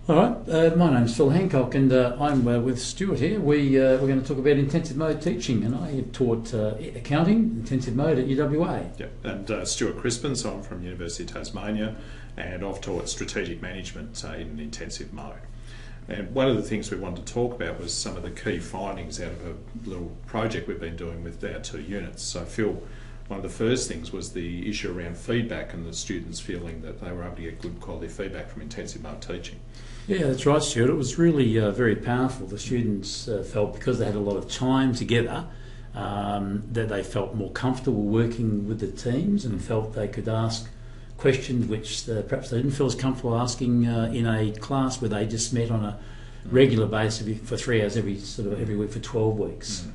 All right, my name's Phil Hancock and I'm with Stuart here. We're going to talk about intensive mode teaching, and I have taught accounting, intensive mode at UWA. Yep, and Stuart Crispin, so I'm from University of Tasmania, and I've taught strategic management in intensive mode. And one of the things we wanted to talk about was some of the key findings out of a little project we've been doing with our 2 units. So Phil, one of the first things was the issue around feedback and the students feeling that they were able to get good quality feedback from intensive mode teaching. Yeah, that's right, Stuart. It was really very powerful. The students felt, because they had a lot of time together, that they felt more comfortable working with the teams and felt they could ask questions which perhaps they didn't feel as comfortable asking in a class where they just met on a regular basis for 3 hours every week for 12 weeks.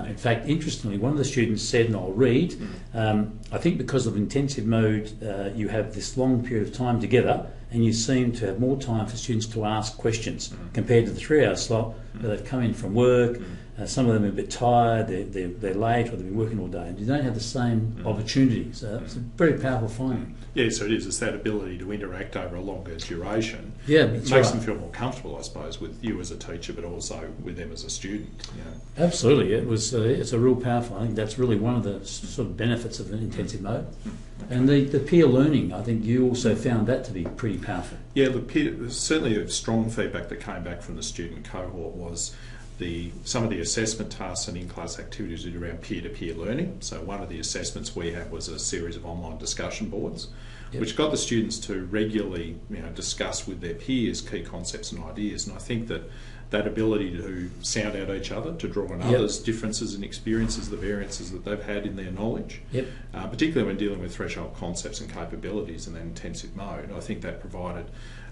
In fact, interestingly, one of the students said, and I'll read, I think because of intensive mode you have this long period of time together and you seem to have more time for students to ask questions compared to the 3-hour slot where they've come in from work. Some of them are a bit tired, they're late, or they've been working all day, and you don't have the same opportunity. So it's a very powerful finding. Yeah, so it is. It's that ability to interact over a longer duration. Yeah, it makes them feel more comfortable, I suppose, with you as a teacher, but also with them as a student. You know. Absolutely, it's a real powerful. I think that's really one of the sort of benefits of an intensive mode. And the peer learning, I think you also found that to be pretty powerful. Yeah, certainly a strong feedback that came back from the student cohort was some of the assessment tasks and in-class activities around peer-to-peer learning. So one of the assessments we had was a series of online discussion boards, which got the students to regularly discuss with their peers key concepts and ideas. And I think that ability to sound out each other, to draw on others' differences and experiences, the variances that they've had in their knowledge, particularly when dealing with threshold concepts and capabilities in that intensive mode, I think that provided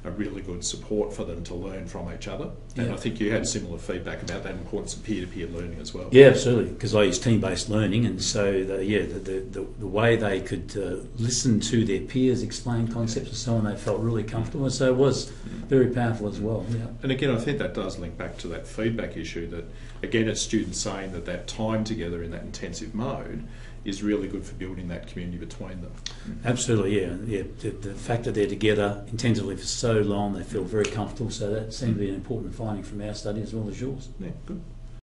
a really good support for them to learn from each other. And I think you had similar feedback about that importance of peer-to-peer learning as well. Yeah, absolutely, because I use team-based learning, and so the way they could listen to their peers explain concepts and so on, they felt really comfortable, and so it was very powerful as well. Yeah. And again, I think that does link back to that feedback issue that, again, it's students saying that time together in that intensive mode is really good for building that community between them. Absolutely, yeah. The fact that they're together intensively for so long, they feel very comfortable, so that seemed to be an important finding from our study as well as yours. Yeah, good.